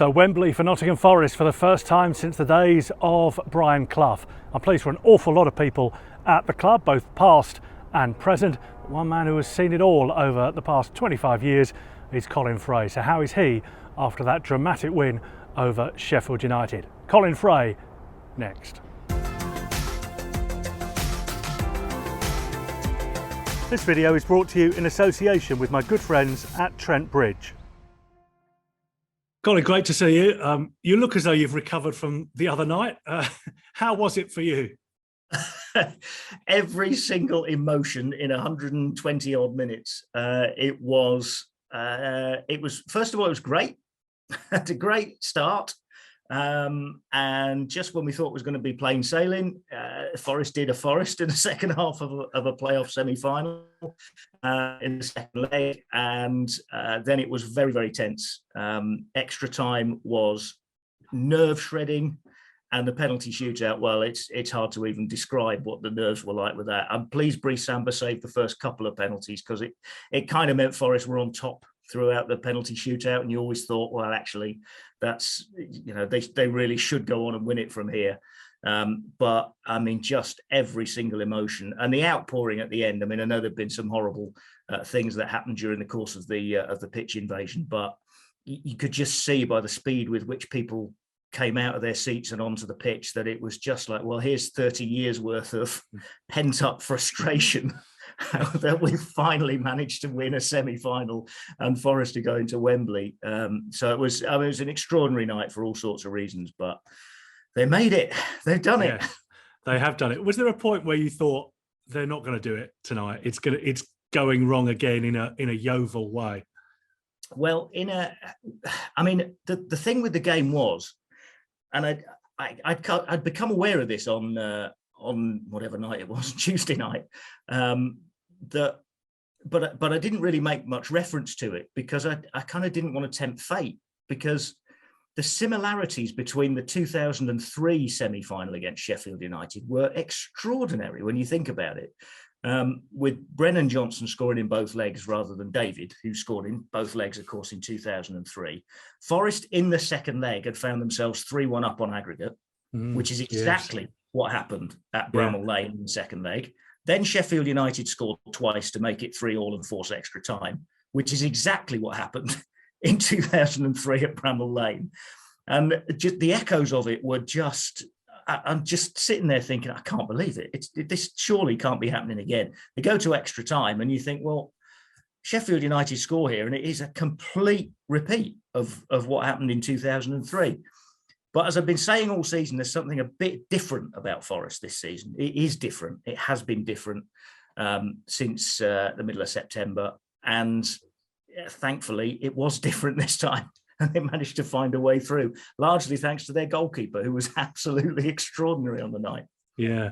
So Wembley for Nottingham Forest for the first time since the days of Brian Clough. I'm pleased for an awful lot of people at the club, both past and present. One man who has seen it all over the past 25 years is Colin Fray. So how is he after that dramatic win over Sheffield United? Colin Fray next. This video is brought to you in association with my good friends at Trent Bridge. Colin, great to see you. You look as though you've recovered from the other night. How was it for you? Every single emotion in 120 odd minutes. It was first of all, it was great. Had a great start. And just when we thought it was going to be plain sailing, Forest did a Forest in the second half of a playoff semi-final in the second leg, and then it was very, very tense. Extra time was nerve-shredding, and the penalty shootout, well, it's hard to even describe what the nerves were like with that. I'm pleased Brice Samba saved the first couple of penalties, because it kind of meant Forest were on top throughout the penalty shootout, and you always thought, well, actually, that's, you know, they really should go on and win it from here. But I mean, just every single emotion and the outpouring at the end. I mean, I know there've been some horrible things that happened during the course of the pitch invasion, but you could just see by the speed with which people came out of their seats and onto the pitch that it was just like, well, here's 30 years worth of pent up frustration. That we finally managed to win a semi-final and Forest to go into Wembley. So it was an extraordinary night for all sorts of reasons, but they made it. They've done it. Yes, they have done it. Was there a point where you thought they're not going to do it tonight? It's going wrong again in a Yeovil way. Well, the thing with the game was, and I'd become aware of this on whatever night it was, Tuesday night, but I didn't really make much reference to it, because I kind of didn't want to tempt fate, because the similarities between the 2003 semi-final against Sheffield United were extraordinary when you think about it, with Brennan Johnson scoring in both legs rather than David, who scored in both legs, of course, in 2003. Forest in the second leg had found themselves 3-1 up on aggregate, which is exactly what happened at Bramall Lane in the second leg. Then Sheffield United scored twice to make it 3-3 and force extra time, which is exactly what happened in 2003 at Bramall Lane. And just the echoes of it were just, I'm just sitting there thinking, I can't believe it. This surely can't be happening again. They go to extra time and you think, well, Sheffield United score here, and it is a complete repeat of what happened in 2003. But as I've been saying all season, there's something a bit different about Forest this season. It is different. It has been different since the middle of September. And thankfully, it was different this time. And they managed to find a way through, largely thanks to their goalkeeper, who was absolutely extraordinary on the night. Yeah.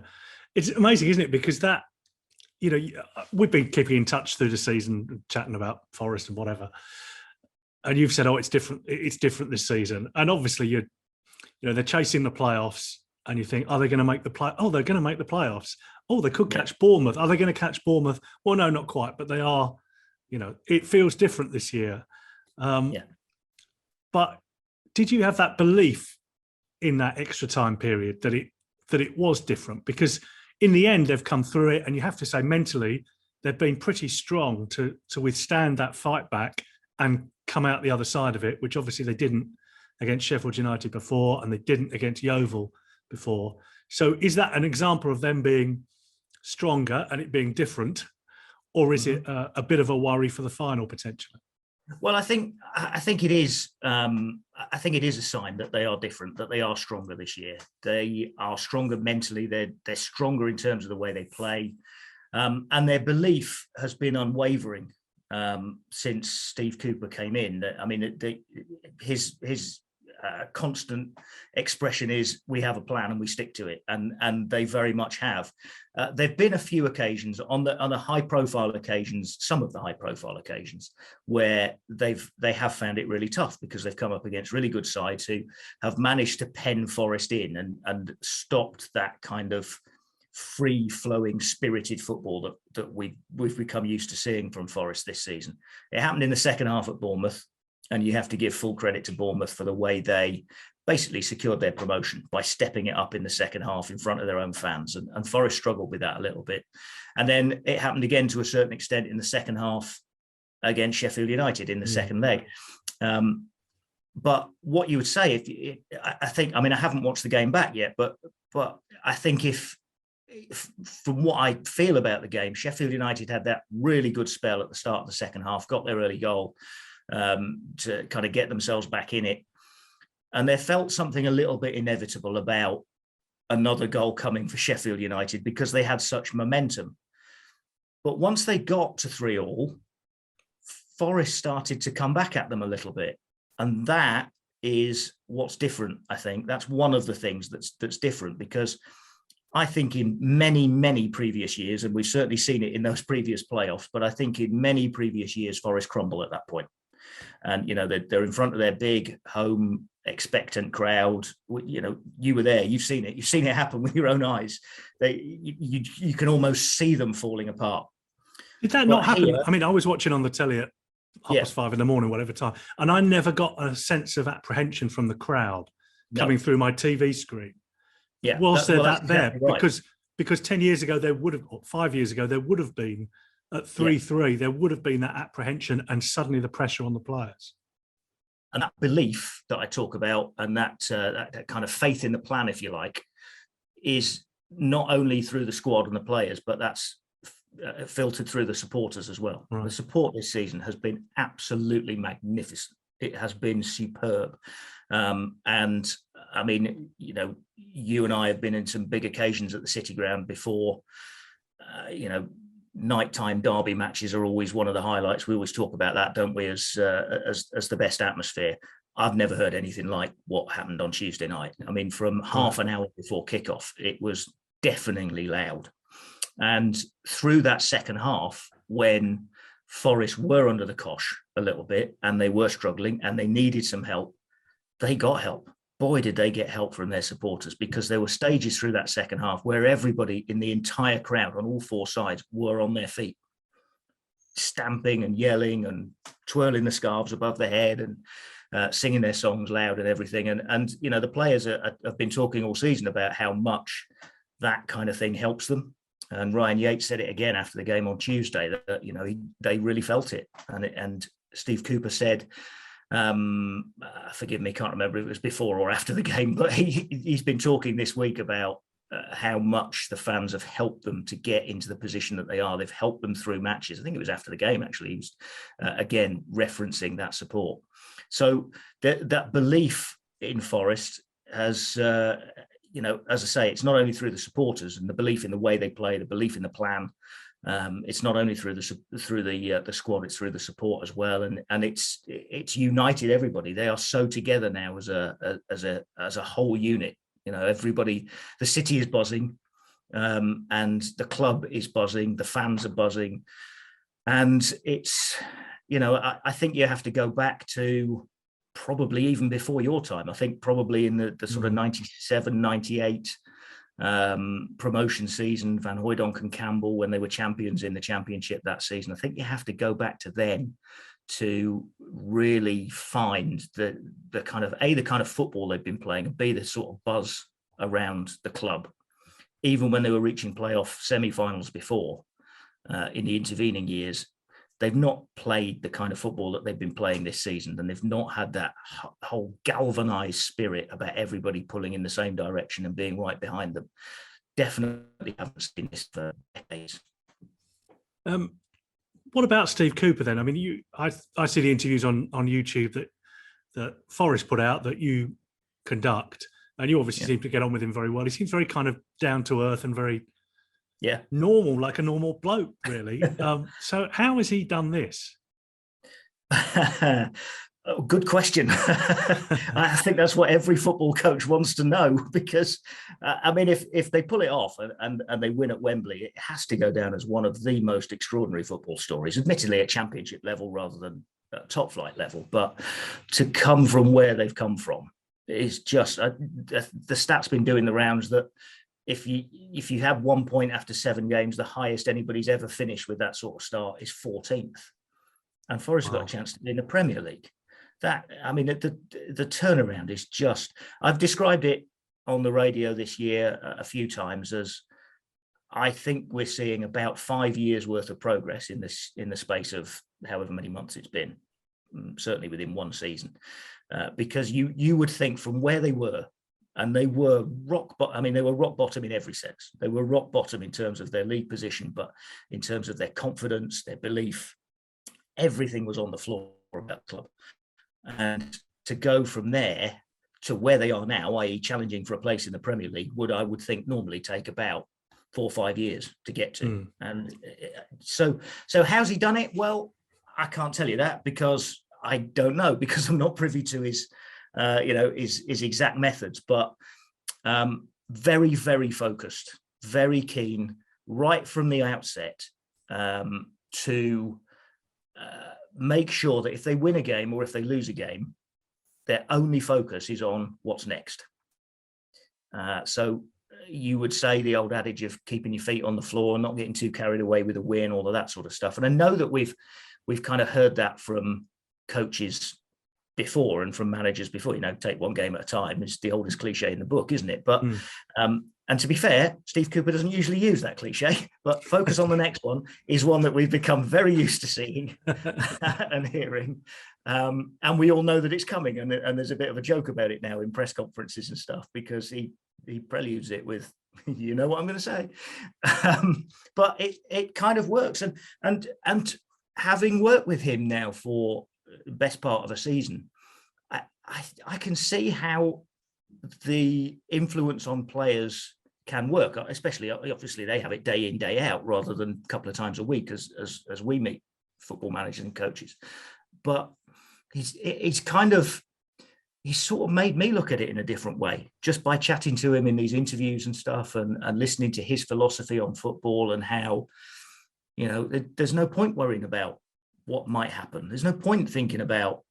It's amazing, isn't it? Because that, you know, we've been keeping in touch through the season, chatting about Forest and whatever. And you've said, oh, it's different. It's different this season. And obviously, they're chasing the playoffs, and you think, are they going to make the play? Oh, they're going to make the playoffs. Oh, they could catch Bournemouth. Are they going to catch Bournemouth? Well, no, not quite, but they are. You know, it feels different this year. But did you have that belief in that extra time period that it was different? Because in the end, they've come through it, and you have to say mentally they've been pretty strong to withstand that fight back and come out the other side of it, which obviously they didn't against Sheffield United before, and they didn't against Yeovil before. So is that an example of them being stronger and it being different, or is it a bit of a worry for the final potentially? Well, I think it is. I think it is a sign that they are different, that they are stronger this year. They are stronger mentally. They're stronger in terms of the way they play, and their belief has been unwavering since Steve Cooper came in. I mean, his constant expression is, we have a plan and we stick to it, and they very much have. There've been a few occasions on the high profile occasions, some of the high profile occasions, where they have found it really tough, because they've come up against really good sides who have managed to pen Forest in and stopped that kind of free flowing, spirited football that we've become used to seeing from Forest this season. It happened in the second half at Bournemouth. And you have to give full credit to Bournemouth for the way they basically secured their promotion by stepping it up in the second half in front of their own fans. And Forest struggled with that a little bit. And then it happened again to a certain extent in the second half against Sheffield United in the second leg. But what you would say, I think, I mean, I haven't watched the game back yet, but I think if from what I feel about the game, Sheffield United had that really good spell at the start of the second half, got their early goal to kind of get themselves back in it. And there felt something a little bit inevitable about another goal coming for Sheffield United because they had such momentum. But once they got to 3-3, Forest started to come back at them a little bit. And that is what's different, I think. That's one of the things that's different, because I think in many, many previous years, and we've certainly seen it in those previous playoffs, but I think in many previous years, Forest crumble at that point. And, you know, they're in front of their big home expectant crowd. You know, you were there, you've seen it happen with your own eyes. You can almost see them falling apart. Did that not happen? I mean, I was watching on the telly at 5:30 in the morning, whatever time, and I never got a sense of apprehension from the crowd coming through my TV screen. Yeah, was there that there? Right. Because 10 years ago there would have, or 5 years ago there would have been at 3-3, there would have been that apprehension and suddenly the pressure on the players. And that belief that I talk about, and that kind of faith in the plan, if you like, is not only through the squad and the players, but that's filtered through the supporters as well. Right. The support this season has been absolutely magnificent. It has been superb. And I mean, you know, you and I have been in some big occasions at the City Ground before. You know, nighttime derby matches are always one of the highlights. We always talk about that, don't we, as the best atmosphere. I've never heard anything like what happened on Tuesday night. I mean, from half an hour before kickoff, it was deafeningly loud. And through that second half, when Forest were under the cosh a little bit and they were struggling and they needed some help, they got help. Boy, did they get help from their supporters, because there were stages through that second half where everybody in the entire crowd on all four sides were on their feet, stamping and yelling and twirling the scarves above their head and singing their songs loud and everything. And you know, the players have been talking all season about how much that kind of thing helps them. And Ryan Yates said it again after the game on Tuesday that, you know, they really felt it. And Steve Cooper said, forgive me, can't remember if it was before or after the game, but he's been talking this week about how much the fans have helped them to get into the position that they are. They've helped them through matches. I think it was after the game, actually. He was, again, referencing that support. So that belief in Forest has... you know, as I say, it's not only through the supporters and the belief in the way they play, the belief in the plan. It's not only through the squad, it's through the support as well, and it's united everybody. They are so together now as a whole unit. You know, everybody. The city is buzzing, and the club is buzzing. The fans are buzzing, and it's, you know, I think you have to go back to probably even before your time. I think probably in the sort of 97, 98 promotion season, Van Hooijdonk and Campbell, when they were champions in the championship that season. I think you have to go back to then to really find the kind of football they've been playing, and B, the sort of buzz around the club. Even when they were reaching playoff semi-finals before, in the intervening years, they've not played the kind of football that they've been playing this season, and they've not had that whole galvanized spirit about everybody pulling in the same direction and being right behind them. Definitely haven't seen this for decades. What about Steve Cooper then? I mean, I see the interviews on YouTube that Forest put out that you conduct, and you obviously seem to get on with him very well. He seems very kind of down to earth and very normal, like a normal bloke, really. So how has he done this? Good question. I think that's what every football coach wants to know, because I mean, if they pull it off and they win at Wembley, it has to go down as one of the most extraordinary football stories, admittedly at championship level rather than top flight level. But to come from where they've come from is just the stat's been doing the rounds that if you have 1 point after 7 games, the highest anybody's ever finished with that sort of start is 14th. And Forest got a chance to be in the Premier League. I mean, the turnaround is just, I've described it on the radio this year a few times as, I think we're seeing about 5 years worth of progress in the space of however many months it's been, certainly within one season, because you would think from where they were, and they were they were rock bottom in every sense. They were rock bottom in terms of their league position, but in terms of their confidence, their belief, everything was on the floor of that club. And to go from there to where they are now, i.e. challenging for a place in the Premier League, I would think normally take about 4 or 5 years to get to. And so how's he done it? Well, I can't tell you that because I don't know, because I'm not privy to his exact methods, but very, very focused, very keen right from the outset to make sure that if they win a game or if they lose a game, their only focus is on what's next. So you would say the old adage of keeping your feet on the floor, not getting too carried away with a win, all of that sort of stuff. And I know that we've kind of heard that from coaches before and from managers before, take one game at a time. It's the oldest cliche in the book, isn't it? But and to be fair, Steve Cooper doesn't usually use that cliche, but focus on the next one is one that we've become very used to seeing and hearing. And we all know that it's coming. And there's a bit of a joke about it now in press conferences and stuff, because he preludes it with, you know what I'm going to say. But it kind of works. And having worked with him now for the best part of a season, I can see how the influence on players can work, especially obviously they have it day in, day out, rather than a couple of times a week as we meet football managers and coaches. But he's sort of made me look at it in a different way just by chatting to him in these interviews and stuff, and listening to his philosophy on football and how, there's no point worrying about what might happen. There's no point thinking about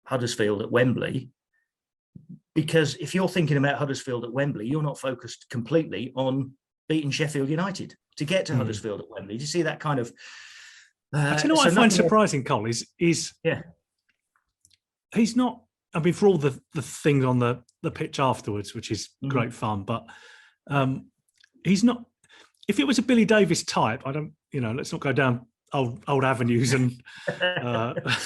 Huddersfield at Wembley, because if you're thinking about Huddersfield at Wembley, you're not focused completely on beating Sheffield United to get to Huddersfield at Wembley. Do you see that kind of... I I find surprising, Cole, is he's not... I mean, for all the things on the pitch afterwards, which is great fun, but he's not... If it was a Billy Davies type, I don't... let's not go down old avenues and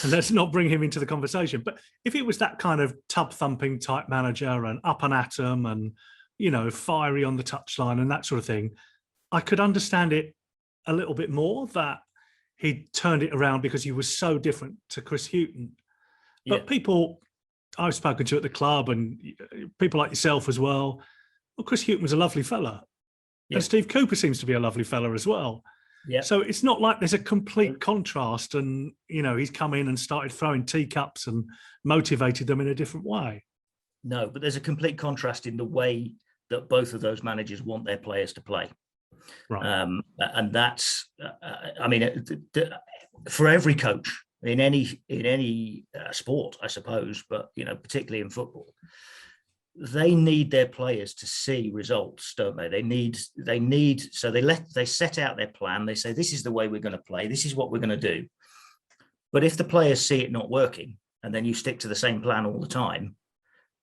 let's not bring him into the conversation. But if it was that kind of tub thumping type manager and up and at 'em and, fiery on the touchline and that sort of thing, I could understand it a little bit more, that he turned it around because he was so different to Chris Hughton. But people I've spoken to at the club and people like yourself as well, Chris Hughton was a lovely fella. And Steve Cooper seems to be a lovely fella as well. Yeah. So it's not like there's a complete contrast and, he's come in and started throwing teacups and motivated them in a different way. No, but there's a complete contrast in the way that both of those managers want their players to play. Right. And that's, for every coach in any sport, I suppose, but, particularly in football, they need their players to see results, don't they? So they set out their plan. They say, this is the way we're going to play. This is what we're going to do. But if the players see it not working, and then you stick to the same plan all the time,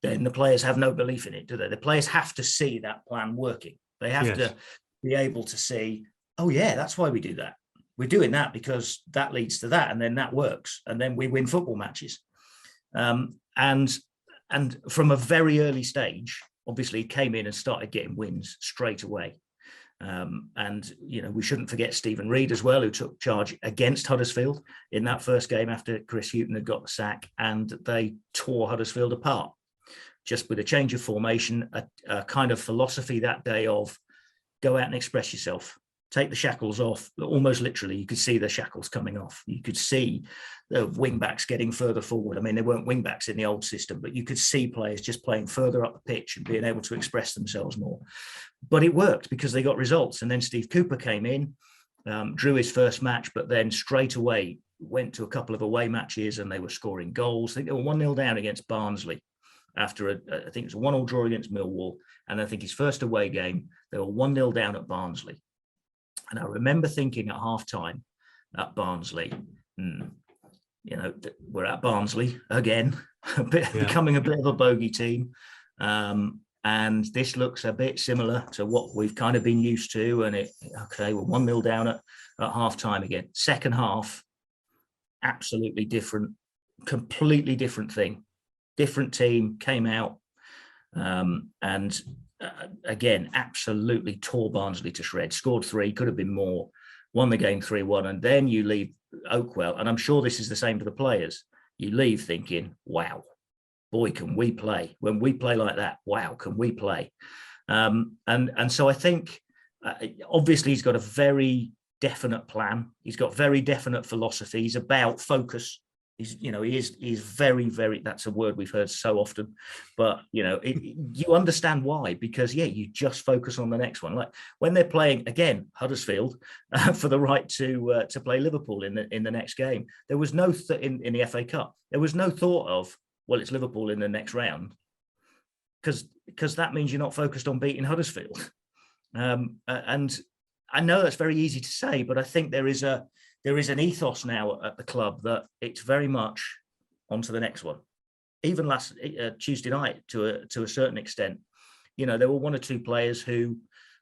then the players have no belief in it, do they? The players have to see that plan working. They have to be able to see, oh yeah, that's why we do that. We're doing that because that leads to that, and then that works, and then we win football matches. And from a very early stage, obviously, he came in and started getting wins straight away. And we shouldn't forget Stephen Reid as well, who took charge against Huddersfield in that first game after Chris Hughton had got the sack, and they tore Huddersfield apart, just with a change of formation, a kind of philosophy that day of go out and express yourself. Take the shackles off. Almost literally, you could see the shackles coming off. You could see the wing backs getting further forward. I mean, they weren't wing backs in the old system, but you could see players just playing further up the pitch and being able to express themselves more. But it worked because they got results. And then Steve Cooper came in, drew his first match, but then straight away went to a couple of away matches and they were scoring goals. I think they were 1-0 down against Barnsley after I think it was a 1-1 draw against Millwall. And I think his first away game, they were 1-0 down at Barnsley. And I remember thinking at half-time at Barnsley, we're at Barnsley again, Yeah. becoming a bit of a bogey team. And this looks a bit similar to what we've kind of been used to. And we're 1-0 down at half time again. Second half, absolutely different, completely different thing. Different team came out and again, absolutely tore Barnsley to shreds. Scored 3, could have been more. Won the game 3-1. And then you leave Oakwell. And I'm sure this is the same for the players. You leave thinking, wow, boy, can we play. When we play like that, wow, can we play. And so I think, obviously, he's got a very definite plan. He's got very definite philosophies about focus. He is very, very, that's a word we've heard so often, but you understand why, because you just focus on the next one. Like when they're playing again, Huddersfield, for the right to play Liverpool in the next game, there was no, in the FA Cup, there was no thought of, well, it's Liverpool in the next round, because that means you're not focused on beating Huddersfield. And I know that's very easy to say, but I think there is an ethos now at the club that it's very much on to the next one. Even last Tuesday night, to a certain extent, there were 1 or 2 players who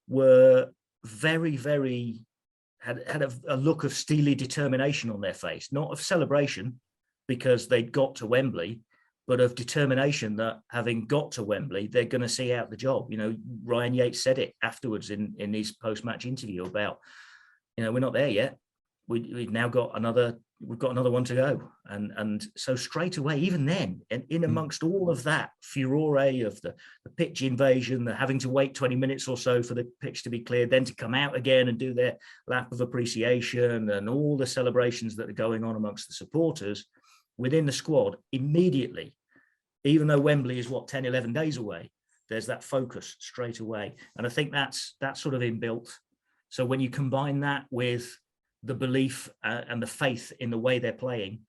were very, very had a look of steely determination on their face, not of celebration because they'd got to Wembley, but of determination that having got to Wembley, they're going to see out the job. Ryan Yates said it afterwards in his post-match interview about, we're not there yet. We've now got another one to go. And so straight away, even then, and in amongst all of that furore of the pitch invasion, the having to wait 20 minutes or so for the pitch to be cleared, then to come out again and do their lap of appreciation and all the celebrations that are going on amongst the supporters, within the squad, immediately, even though Wembley is 10, 11 days away, there's that focus straight away. And I think that's sort of inbuilt. So when you combine that with the belief and the faith in the way they're playing,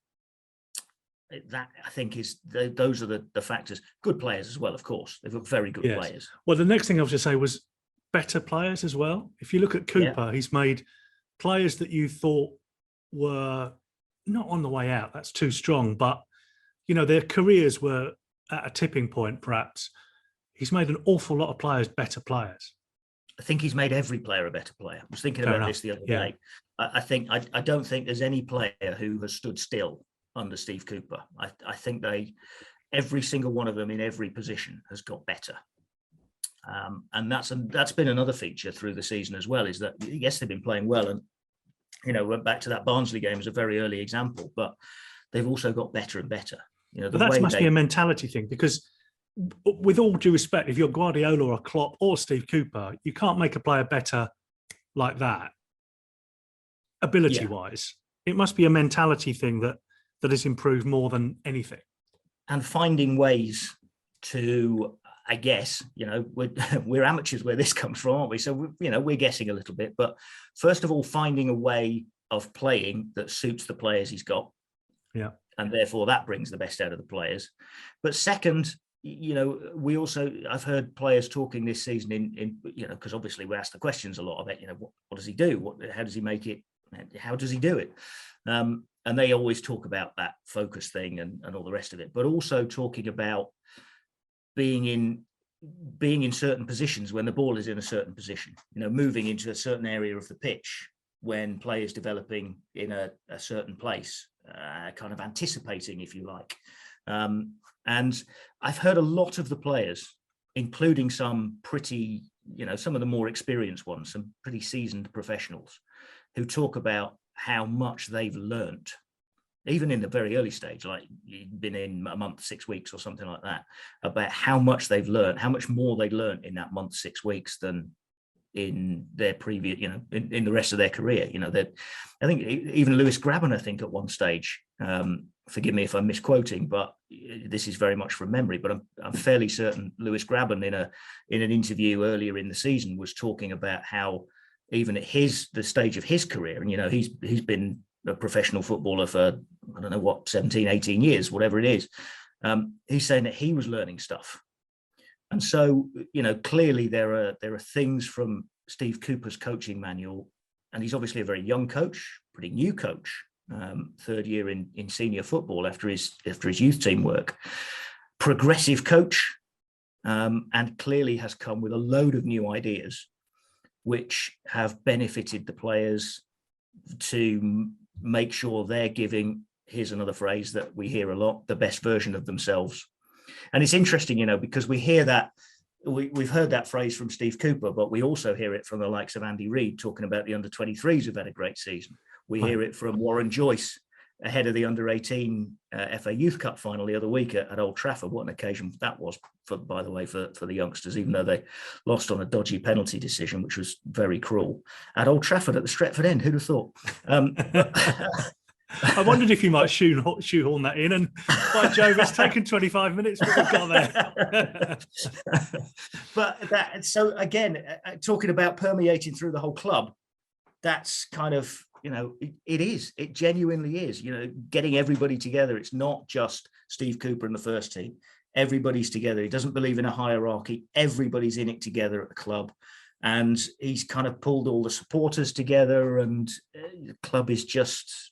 that I think those are the factors. Good players as well, of course. They've got very good players. Well, the next thing I was to say was better players as well. If you look at Cooper, he's made players that you thought were not on the way out. That's too strong, but their careers were at a tipping point. Perhaps he's made an awful lot of players better players. I think he's made every player a better player. I was thinking about this the other day. I don't think there's any player who has stood still under Steve Cooper. I think every single one of them in every position has got better. And that's been another feature through the season as well, is that yes, they've been playing well, and went back to that Barnsley game as a very early example, but they've also got better and better. But that must be a mentality thing, because with all due respect, if you're Guardiola or Klopp or Steve Cooper, you can't make a player better like that, ability-wise. It must be a mentality thing that has improved more than anything. And finding ways to, I guess, we're amateurs where this comes from, aren't we? So, we're guessing a little bit. But first of all, finding a way of playing that suits the players he's got. Yeah. And therefore that brings the best out of the players. But second, I've heard players talking this season in because obviously we ask the questions a lot about, what does he do? How does he make it? How does he do it? And they always talk about that focus thing and all the rest of it, but also talking about being in certain positions when the ball is in a certain position, moving into a certain area of the pitch when players developing in a certain place, kind of anticipating, if you like. And I've heard a lot of the players, including some pretty, some of the more experienced ones, some pretty seasoned professionals, who talk about how much they've learnt, even in the very early stage, like you've been in a month, 6 weeks or something like that, about how much they've learned, how much more they learned in that month, 6 weeks than in their previous, in the rest of their career. I think even Lewis Grabban, I think at one stage, forgive me if I'm misquoting, but this is very much from memory, but I'm fairly certain Lewis Grabban in an interview earlier in the season was talking about how even at the stage of his career, and he's been a professional footballer for, I don't know what, 17, 18 years, whatever it is. He's saying that he was learning stuff. And so, clearly there are things from Steve Cooper's coaching manual, and he's obviously a very young coach, pretty new coach, third year in senior football after his youth team work. Progressive coach, and clearly has come with a load of new ideas, which have benefited the players to make sure they're giving, here's another phrase that we hear a lot, the best version of themselves. And it's interesting, because we hear that, we've heard that phrase from Steve Cooper, but we also hear it from the likes of Andy Reid talking about the under-23s who've had a great season. We hear it from Warren Joyce ahead of the under-18 FA Youth Cup final the other week at Old Trafford. What an occasion that was, by the way, for the youngsters, even though they lost on a dodgy penalty decision, which was very cruel. At Old Trafford at the Stretford End, who'd have thought? I wondered if you might shoehorn that in, and by Jove, it's taken 25 minutes, but we've got there. But so again, talking about permeating through the whole club, that's kind of, it genuinely is, getting everybody together. It's not just Steve Cooper and the first team. Everybody's together. He doesn't believe in a hierarchy. Everybody's in it together at the club. And he's kind of pulled all the supporters together, and the club is just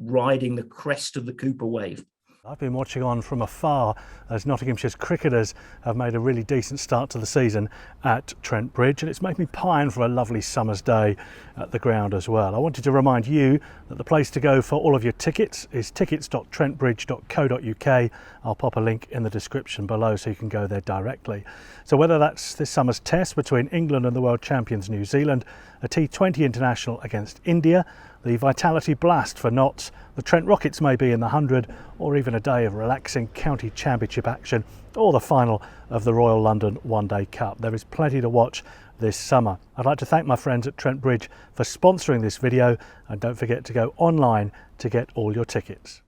riding the crest of the Cooper wave. I've been watching on from afar as Nottinghamshire's cricketers have made a really decent start to the season at Trent Bridge, and it's made me pine for a lovely summer's day at the ground as well. I wanted to remind you that the place to go for all of your tickets is tickets.trentbridge.co.uk. I'll pop a link in the description below so you can go there directly. So whether that's this summer's test between England and the world champions New Zealand, a T20 international against India, the Vitality Blast for Notts, the Trent Rockets may be in the 100, or even a day of relaxing county championship action, or the final of the Royal London One Day Cup. There is plenty to watch this summer. I'd like to thank my friends at Trent Bridge for sponsoring this video, and don't forget to go online to get all your tickets.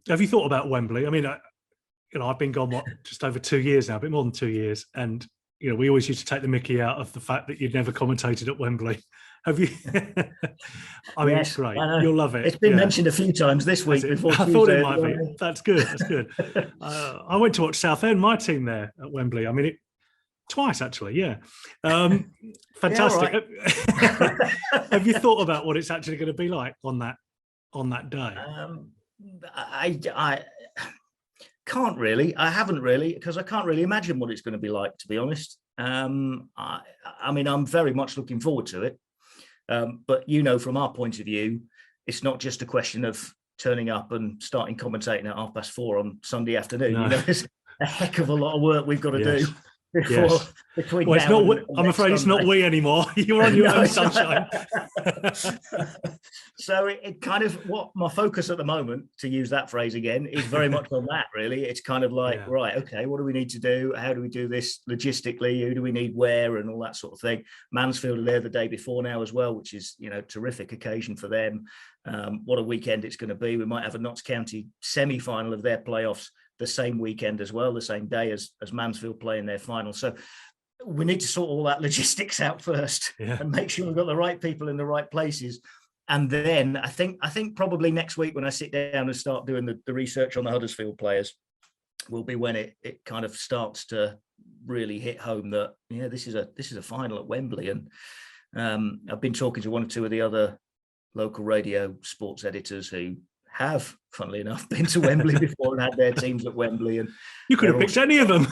Have you thought about Wembley? I mean, I've been gone, just over 2 years now, a bit more than 2 years, and we always used to take the mickey out of the fact that you'd never commentated at Wembley. Have you? I mean, yes, it's great. You'll love it. It's been mentioned a few times this week. Before I thought it might be. That's good. That's good. I went to watch Southend, my team there at Wembley. I mean, twice actually. Yeah. Fantastic. Yeah, have you thought about what it's actually going to be like on that day? I can't really. I haven't really, because I can't really imagine what it's going to be like, to be honest. I mean, I'm very much looking forward to it. But from our point of view, it's not just a question of turning up and starting commentating at 4:30 on Sunday afternoon. No. There's a heck of a lot of work we've got to do between well, it's now not. and I'm afraid Sunday. it's not we anymore. You're on your own, sunshine. So it kind of, what my focus at the moment, to use that phrase again, is very much on that, really. It's kind of like, right, okay, what do we need to do? How do we do this logistically? Who do we need where, and all that sort of thing. Mansfield are there the day before now as well, which is, terrific occasion for them. What a weekend it's going to be. We might have a Notts County semi-final of their playoffs the same weekend as well, the same day as Mansfield play in their final. So we need to sort all that logistics out first and make sure we've got the right people in the right places. And then I think probably next week, when I sit down and start doing the research on the Huddersfield players, will be when it kind of starts to really hit home that this is a final at Wembley. And I've been talking to one or two of the other local radio sports editors who have, funnily enough, been to Wembley before and had their teams at Wembley. And you could have picked any of them.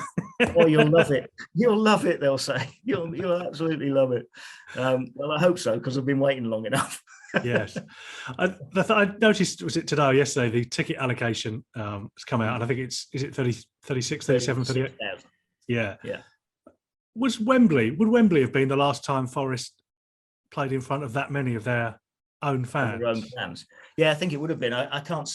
Oh, you'll love it. You'll love it, they'll say. You'll absolutely love it. Well, I hope so, because I've been waiting long enough. Yes. I noticed, was it today or yesterday, the ticket allocation has come out, and I think is it 36, 37, 38? Yeah. Would Wembley have been the last time Forest played in front of that many of their own fans? Their own fans. Yeah, I think it would have been. I can't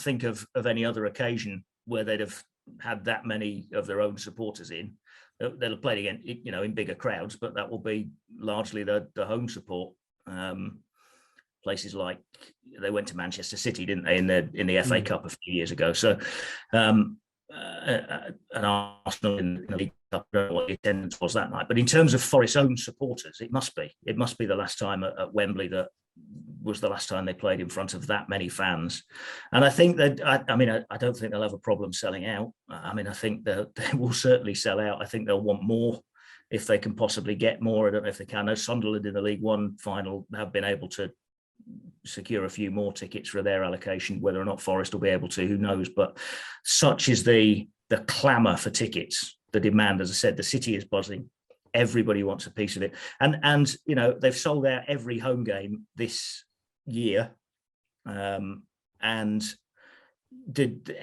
think of any other occasion where they'd have had that many of their own supporters in. They'll have played again, in bigger crowds, but that will be largely the home support. Places like, they went to Manchester City, didn't they, in the FA Cup a few years ago? So, and Arsenal in the League Cup, I don't know what the attendance was that night. But in terms of Forest's own supporters, it must be the last time at Wembley that was the last time they played in front of that many fans. And I think that, I don't think they'll have a problem selling out. I mean, I think they will certainly sell out. I think they'll want more if they can possibly get more. I don't know if they can. No, Sunderland in the League One final have been able to secure a few more tickets for their allocation. Whether or not Forest will be able to, who knows? But such is the clamour for tickets, the demand. As I said, the city is buzzing. Everybody wants a piece of it, and you know, they've sold out every home game this year, and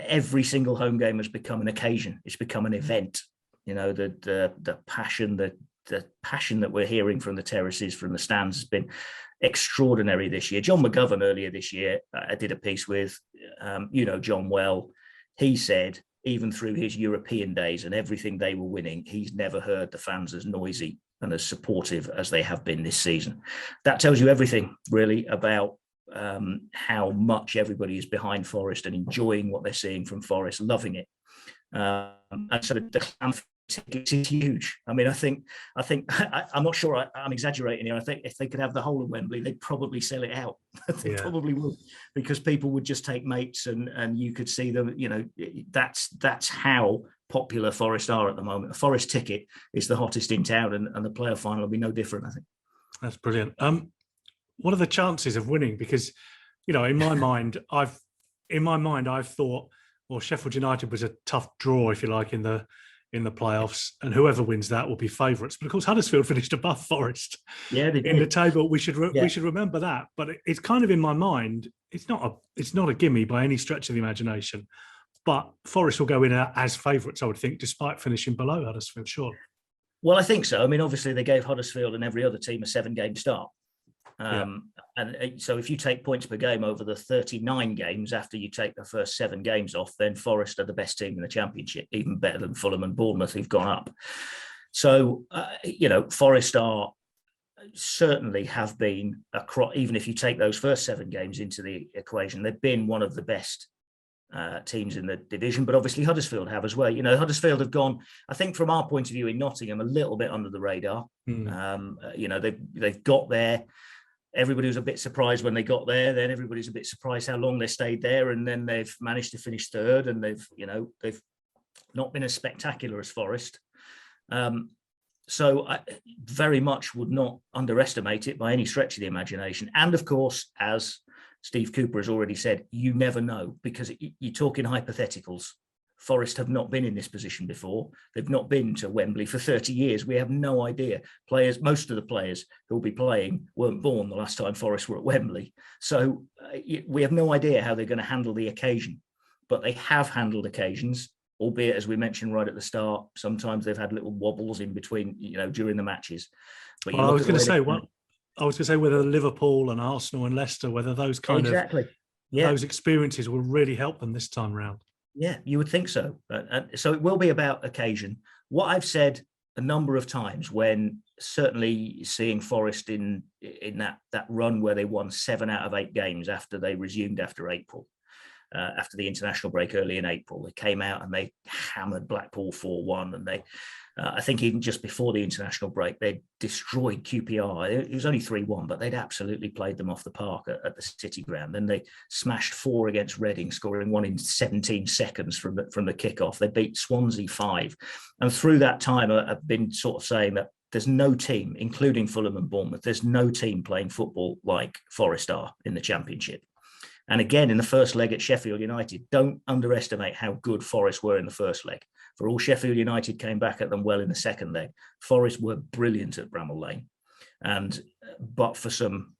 every single home game has become an occasion. It's become an event. You know, the passion, the passion that we're hearing from the terraces, from the stands, has been extraordinary this year. John McGovern earlier this year, I did a piece with, you know, John well. He said, even through his European days and everything they were winning, he's never heard the fans as noisy and as supportive as they have been this season. That tells you everything, really, about how much everybody is behind Forest and enjoying what they're seeing from Forest, loving it. And so the clam for tickets is huge. I mean, I think I'm not sure I'm exaggerating here. I think if they could have the whole of Wembley, they'd probably sell it out. They probably would, because people would just take mates, and you could see them. You know, that's how popular Forest are at the moment. A Forest ticket is the hottest in town, and the playoff final will be no different, I think. That's brilliant. What are the chances of winning? Because, you know, in my mind, I've thought, well, Sheffield United was a tough draw, if you like, in the playoffs, and whoever wins that will be favourites. But of course, Huddersfield finished above Forest in the table. We should remember that. But it's kind of in my mind. It's not a gimme by any stretch of the imagination. But Forest will go in as favourites, I would think, despite finishing below Huddersfield. Sure. Well, I think so. I mean, obviously, they gave Huddersfield and every other team a 7-game start. And so if you take points per game over the 39 games after you take the first 7 games off, then Forest are the best team in the Championship, even better than Fulham and Bournemouth, who've gone up. So, you know, Forest are certainly have been, even if you take those first 7 games into the equation, they've been one of the best teams in the division. But obviously Huddersfield have as well. You know, Huddersfield have gone, I think from our point of view in Nottingham, a little bit under the radar. You know, they've got there. Everybody was a bit surprised when they got there. Then everybody's a bit surprised how long they stayed there, and then they've managed to finish third. And they've not been as spectacular as Forest. So I very much would not underestimate it by any stretch of the imagination. And of course, as Steve Cooper has already said, you never know, because you talk in hypotheticals. Forest have not been in this position before. They've not been to Wembley for 30 years. We have no idea. Most of the players who will be playing weren't born the last time Forest were at Wembley. So we have no idea how they're going to handle the occasion. But they have handled occasions, albeit, as we mentioned right at the start, sometimes they've had little wobbles in between, you know, during the matches. But I was going to say whether Liverpool and Arsenal and Leicester, whether those kind of those experiences will really help them this time round. Yeah, you would think so. So it will be about occasion. What I've said a number of times, when certainly seeing Forest in that run where they won 7 out of 8 games after they resumed after April, after the international break early in April, they came out and they hammered Blackpool 4-1, and they, I think even just before the international break, they destroyed QPR. It was only 3-1, but they'd absolutely played them off the park at the City Ground. Then they smashed 4 against Reading, scoring 1 in 17 seconds from the kickoff. They beat Swansea 5. And through that time, I've been sort of saying that there's no team, including Fulham and Bournemouth, there's no team playing football like Forest are in the Championship. And again, in the first leg at Sheffield United, don't underestimate how good Forest were in the first leg. For all Sheffield United came back at them well in the second leg, Forest were brilliant at Bramall Lane. But for some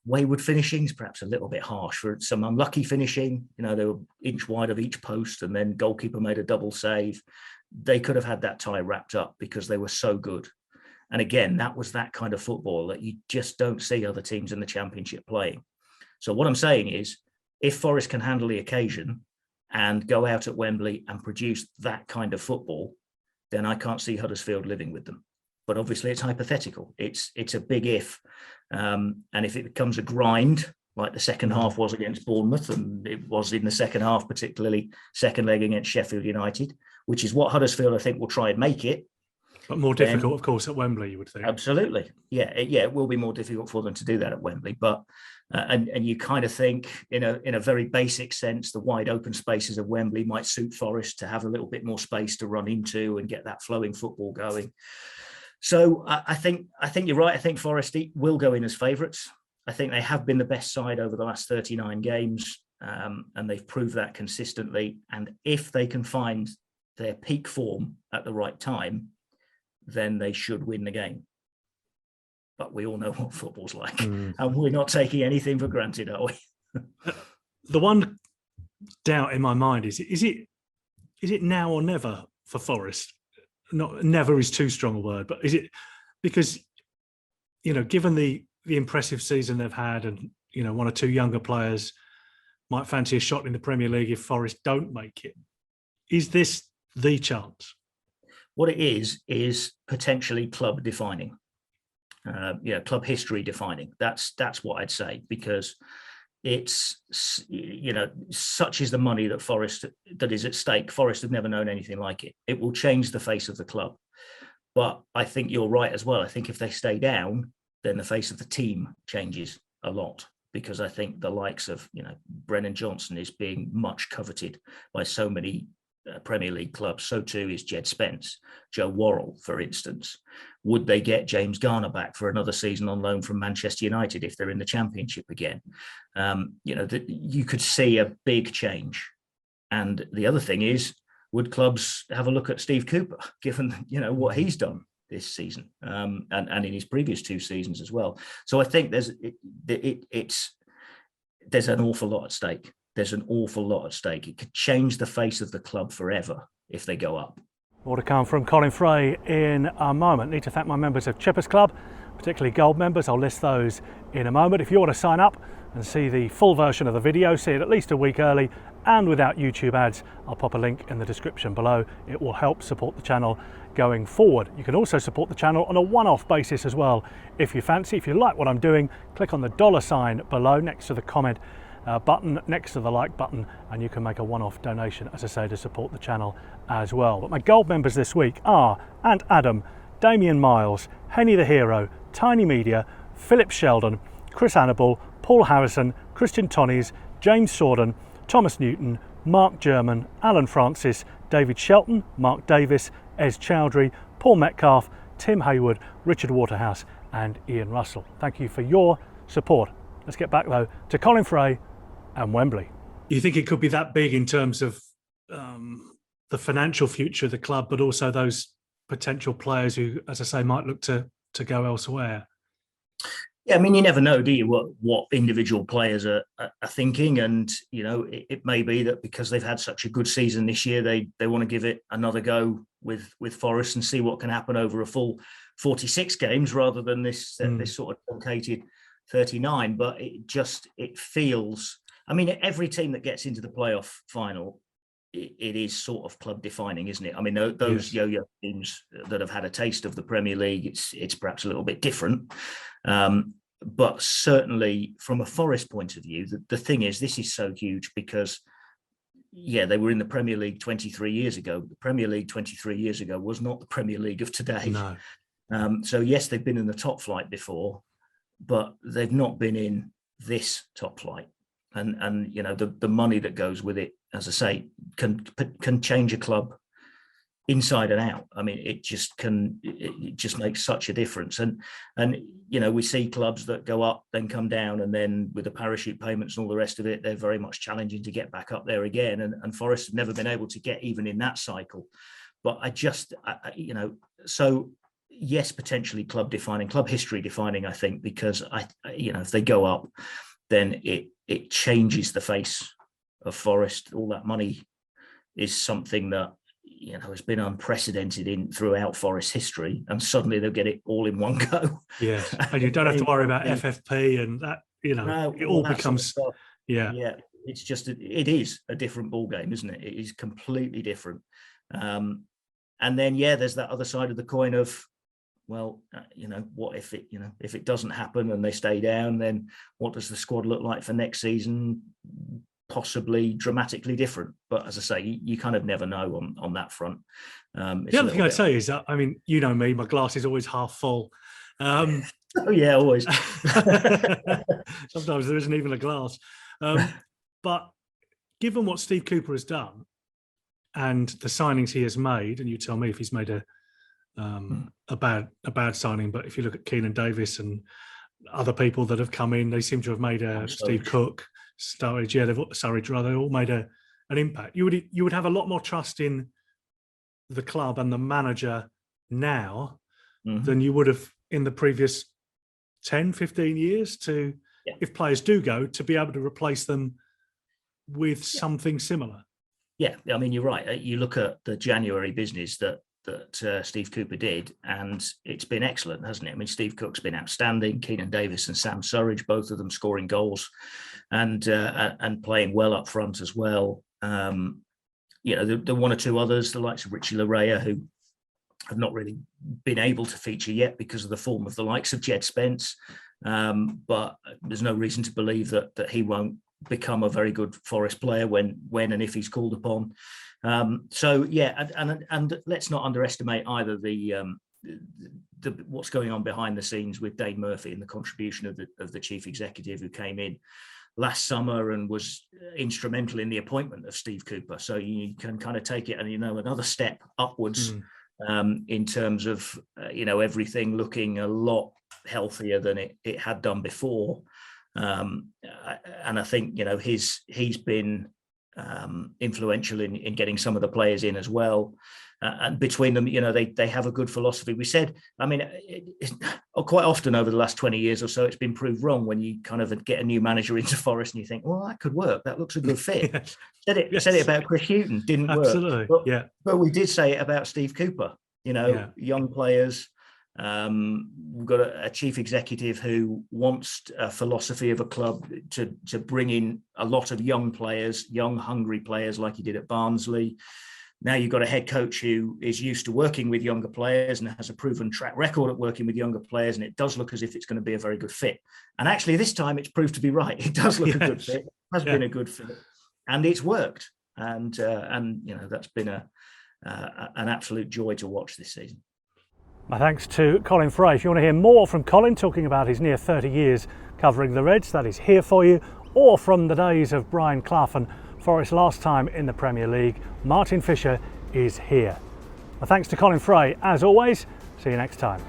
wayward finishings, perhaps a little bit harsh, for some unlucky finishing, you know, they were inch wide of each post, and then goalkeeper made a double save. They could have had that tie wrapped up because they were so good. And again, that was that kind of football that you just don't see other teams in the Championship playing. So what I'm saying is, if Forest can handle the occasion and go out at Wembley and produce that kind of football, then I can't see Huddersfield living with them. But obviously it's hypothetical. It's a big if. And if it becomes a grind, like the second half was against Bournemouth, and it was in the second half, particularly second leg against Sheffield United, which is what Huddersfield, I think, will try and make it. But more then difficult, of course, at Wembley, you would think. absolutely, it will be more difficult for them to do that at Wembley. But and you kind of think, in a very basic sense, the wide open spaces of Wembley might suit Forest to have a little bit more space to run into and get that flowing football going. So I think you're right. I think Forest will go in as favourites. I think they have been the best side over the last 39 games, and they've proved that consistently. And if they can find their peak form at the right time, then they should win the game. But we all know what football's like, and we're not taking anything for granted, are we? The one doubt in my mind is it now or never for Forest? Not never is too strong a word, but is it, because given the impressive season they've had, and one or two younger players might fancy a shot in the Premier League if Forest don't make it, is this the chance? What it is potentially club defining, club history defining. That's what I'd say, because it's such is the money that is at stake. Forest have never known anything like it. It will change the face of the club. But I think you're right as well. I think if they stay down, then the face of the team changes a lot, because I think the likes of Brennan Johnson is being much coveted by so many Premier League clubs. So too is Jed Spence, Joe Worrell, for instance. Would they get James Garner back for another season on loan from Manchester United if they're in the Championship again? You could see a big change. And the other thing is, would clubs have a look at Steve Cooper, given what he's done this season, and in his previous two seasons as well? So I think there's an awful lot at stake. There's an awful lot at stake. It could change the face of the club forever if they go up. More to come from Colin Fray in a moment. Need to thank my members of Chippers Club, particularly Gold members. I'll list those in a moment. If you want to sign up and see the full version of the video, see it at least a week early and without YouTube ads, I'll pop a link in the description below. It will help support the channel going forward. You can also support the channel on a one-off basis as well. If you fancy, if you like what I'm doing, click on the $ below next to the comment button, next to the like button, and you can make a one-off donation, as I say, to support the channel as well. But my gold members this week are Ant Adam, Damien Miles, Henny the Hero, Tiny Media, Philip Sheldon, Chris Annabel, Paul Harrison, Christian Tonnies, James Sorden, Thomas Newton, Mark German, Alan Francis, David Shelton, Mark Davis, Ez Chowdhury, Paul Metcalf, Tim Hayward, Richard Waterhouse and Ian Russell. Thank you for your support. Let's get back though to Colin Fray and Wembley. You think it could be that big in terms of the financial future of the club, but also those potential players who, as I say, might look to go elsewhere? Yeah, I mean, you never know, do you, what individual players are thinking? And, it may be that because they've had such a good season this year, they want to give it another go with Forest and see what can happen over a full 46 games rather than this sort of truncated 39. But it feels, I mean, every team that gets into the playoff final, it is sort of club defining, isn't it? I mean, those yo-yo teams that have had a taste of the Premier League, it's perhaps a little bit different. But certainly from a Forest point of view, the thing is, this is so huge because, they were in the Premier League 23 years ago. The Premier League 23 years ago was not the Premier League of today. No. So yes, they've been in the top flight before, but they've not been in this top flight. And the money that goes with it, as I say, can change a club inside and out. I mean, it just makes such a difference. And we see clubs that go up, then come down, and then with the parachute payments and all the rest of it, they're very much challenging to get back up there again. And Forest have never been able to get even in that cycle. But so yes, potentially club defining, club history defining, I think, because if they go up, then it changes the face of Forest. All that money is something that has been unprecedented throughout Forest history, and suddenly they'll get it all in one go. Yeah, and you don't have to worry about FFP and that. No, it all becomes sort of yeah. It's just it is a different ball game, isn't it? It is completely different. And then there's that other side of the coin of, well, what if it doesn't happen and they stay down, then what does the squad look like for next season? possibly dramatically different. But as I say, you kind of never know on that front. The other thing I'd say is that, I mean, you know me, my glass is always half full. Oh yeah, always. Sometimes there isn't even a glass. But given what Steve Cooper has done and the signings he has made, and you tell me if he's made a bad signing, but if you look at Keenan Davis and other people that have come in, they seem to have made Steve Cook, Sturridge, Surridge rather, they all made an impact. You would have a lot more trust in the club and the manager now than you would have in the previous 10, 15 years if players do go, to be able to replace them with something similar. Yeah, I mean, you're right. You look at the January business that Steve Cooper did, and it's been excellent, hasn't it? I mean, Steve Cook's been outstanding. Keenan Davis and Sam Surridge, both of them scoring goals and playing well up front as well. The one or two others, the likes of Richie Larea, who have not really been able to feature yet because of the form of the likes of Jed Spence. But there's no reason to believe that he won't become a very good Forest player when and if he's called upon. So yeah, and let's not underestimate either the what's going on behind the scenes with Dane Murphy and the contribution of the chief executive who came in last summer and was instrumental in the appointment of Steve Cooper. So you can kind of take it and another step upwards in terms of everything looking a lot healthier than it had done before. And I think he's been influential in getting some of the players in as well, and between them they have a good philosophy. We said, I mean, quite often over the last 20 years or so it's been proved wrong when you kind of get a new manager into Forest and you think, well, that could work, that looks a good fit. Said it about Chris Hughton, didn't Absolutely. work, but we did say it about Steve Cooper. Young players. We've got a chief executive who wants a philosophy of a club to bring in a lot of young players, young hungry players, like he did at Barnsley. Now you've got a head coach who is used to working with younger players and has a proven track record at working with younger players, and it does look as if it's going to be a very good fit. And actually this time it's proved to be right. It does look a good fit. It has been a good fit, and it's worked. And that's been an absolute joy to watch this season. My thanks to Colin Fray. If you want to hear more from Colin talking about his near 30 years covering the Reds, that is here for you, or from the days of Brian Clough and Forest's last time in the Premier League, Martin Fisher is here. My thanks to Colin Fray, as always. See you next time.